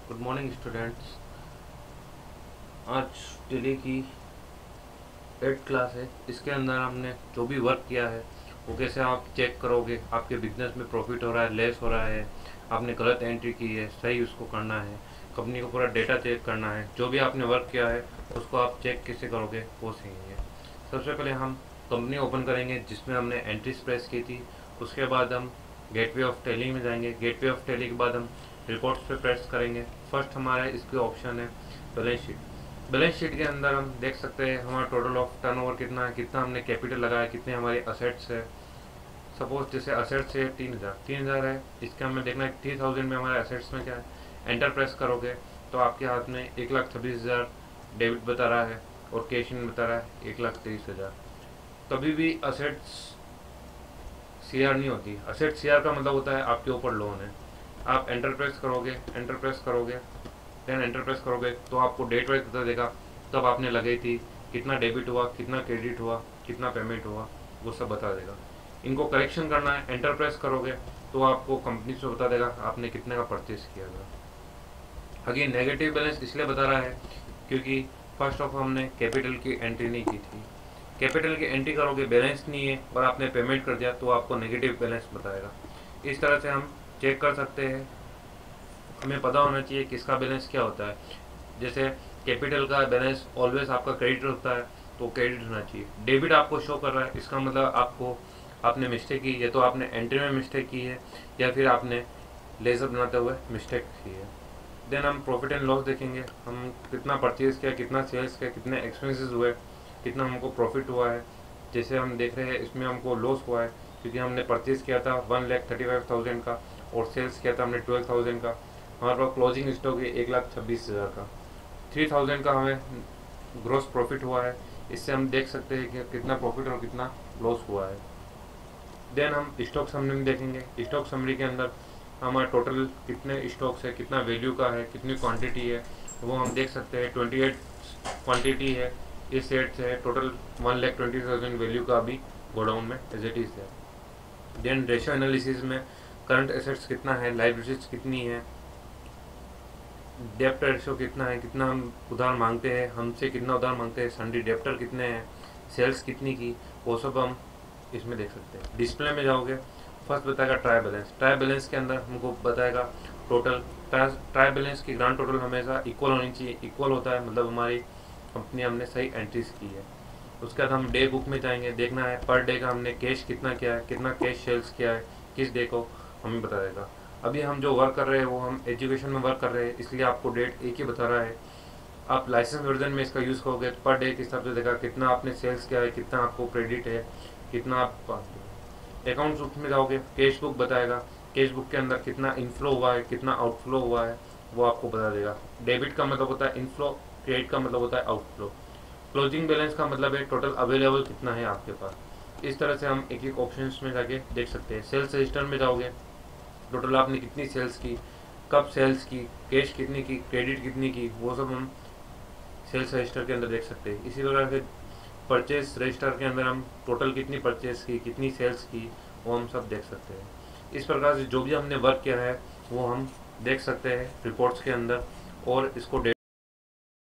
Good morning students. आज daily की 8th class है। इसके अंदर हमने जो भी वर्क किया है वो कैसे आप चेक करोगे, आपके बिजनेस में प्रॉफिट हो रहा है, लेस हो रहा है, आपने गलत एंट्री की है, सही उसको करना है, कंपनी को पूरा डेटा चेक करना है, जो भी आपने वर्क किया है उसको आप चेक कैसे करोगे वो सीखेंगे। सबसे पहले हम कंपनी ओपन करेंगे जिसमें हमने एंट्रीज प्रेस की थी। उसके बाद हम गेटवे ऑफ टैली में जाएंगे। गेटवे ऑफ टैली के बाद हम रिपोर्ट्स पे प्रेस करेंगे। फर्स्ट हमारा इसके ऑप्शन है बैलेंस शीट। बैलेंस शीट के अंदर हम देख सकते हैं हमारा टोटल ऑफ टर्नओवर कितना है, कितना हमने कैपिटल लगाया, कितने हमारे असेट्स है। सपोज जैसे असेट्स है 3000 है, इसका हमें देखना है 3000 में हमारे असेट्स में क्या है। एंटर प्रेस करोगे तो आपके हाथ में 1,26,000 डेबिट बता रहा है और कैश इन बता रहा है 1,23,000। कभी भी असेट्स सीआर नहीं होती। असेट सीआर का मतलब होता है आपके ऊपर लोन है। आप एंटर प्रेस करोगे, देन एंटर प्रेस करोगे तो आपको डेट वाइज बता देगा कब आपने लगाई थी, कितना डेबिट हुआ, कितना क्रेडिट हुआ, कितना पेमेंट हुआ, वो सब बता देगा। इनको करेक्शन करना है, एंटर प्रेस करोगे तो आपको कंपनी से बता देगा आपने कितने का परचेज किया था। अगेन नेगेटिव बैलेंस इसलिए बता रहा है क्योंकि फर्स्ट ऑफ हमने कैपिटल की एंट्री नहीं की थी। कैपिटल की एंट्री करोगे, बैलेंस नहीं है और आपने पेमेंट कर दिया तो आपको नेगेटिव बैलेंस बताएगा। इस तरह से हम चेक कर सकते हैं। हमें पता होना चाहिए किसका बैलेंस क्या होता है। जैसे कैपिटल का बैलेंस ऑलवेज आपका क्रेडिट होता है तो क्रेडिट होना चाहिए। डेबिट आपको शो कर रहा है, इसका मतलब आपने मिस्टेक की, या तो आपने एंट्री में मिस्टेक की है या फिर आपने लेजर बनाते हुए मिस्टेक की है। देन हम प्रॉफिट एंड लॉस देखेंगे, हम कितना परचेज किया, कितना सेल्स किया, कितने एक्सपेंसेस हुए, कितना हमको प्रॉफिट हुआ है। जैसे हम देख रहे हैं इसमें हमको लॉस हुआ है क्योंकि हमने परचेज किया था 1,35,000 का और सेल्स किया था हमने 12,000 का। हमारे पास क्लोजिंग स्टॉक है 1,26,000 का। 3,000 का हमें ग्रोस प्रॉफिट हुआ है। इससे हम देख सकते हैं कि कितना प्रॉफिट और कितना लॉस हुआ है। देन हम स्टॉक समरी में देखेंगे। स्टॉक समरी के अंदर हमारा टोटल कितने स्टॉक्स है, कितना वैल्यू का है, कितनी क्वांटिटी है, वो हम देख सकते हैं। 28 क्वांटिटी है, इस सेट से टोटल 1,20,000 वैल्यू का भी गोडाउन में एज इट इज है। देन रेशियो एनालिसिस में करंट एसेट्स कितना है, लाइबिलिटीज कितनी है, डेप्ट रेशियो कितना है, कितना हम उधार मांगते हैं, हमसे कितना उधार मांगते हैं, सन्डी डेप्टर कितने हैं, सेल्स कितनी की, वो सब हम इसमें देख सकते हैं। डिस्प्ले में जाओगे, फर्स्ट बताएगा ट्राई बैलेंस। ट्राई बैलेंस के अंदर हमको बताएगा टोटल। ट्राई बैलेंस की ग्रांड टोटल हमेशा इक्वल होनी चाहिए। इक्वल होता है मतलब हमारी कंपनी हमने सही एंट्रीज की है। उसके बाद हम डे बुक में जाएंगे, देखना है पर डे का हमने कैश कितना किया है, कितना कैश सेल्स किया है, किस डे को हमें बता देगा। अभी हम जो वर्क कर रहे हैं वो हम एजुकेशन में वर्क कर रहे हैं, इसलिए आपको डेट एक ही बता रहा है। आप लाइसेंस वर्जन में इसका यूज़ करोगे तो पर डे के हिसाब से देगा कितना आपने सेल्स किया है, कितना आपको क्रेडिट है, कितना आप। अकाउंट बुक में जाओगे, कैश बुक बताएगा, कैश बुक के अंदर कितना इनफ्लो हुआ है, कितना आउटफ्लो हुआ है, वो आपको बता देगा। डेबिट का मतलब होता है इनफ्लो, क्रेडिट का मतलब होता है आउटफ्लो। क्लोजिंग बैलेंस का मतलब है टोटल अवेलेबल कितना है आपके पास। इस तरह से हम एक एक ऑप्शन में जाके देख सकते हैं। सेल्स रजिस्टर में जाओगे, टोटल आपने कितनी सेल्स की, कब सेल्स की, कैश कितनी की, क्रेडिट कितनी की, वो सब हम सेल्स रजिस्टर के अंदर देख सकते हैं। इसी प्रकार से परचेज रजिस्टर के अंदर हम टोटल कितनी परचेज की, कितनी सेल्स की, वो हम सब देख सकते हैं। इस प्रकार से जो भी हमने वर्क किया है वो हम देख सकते हैं रिपोर्ट्स के अंदर और इसको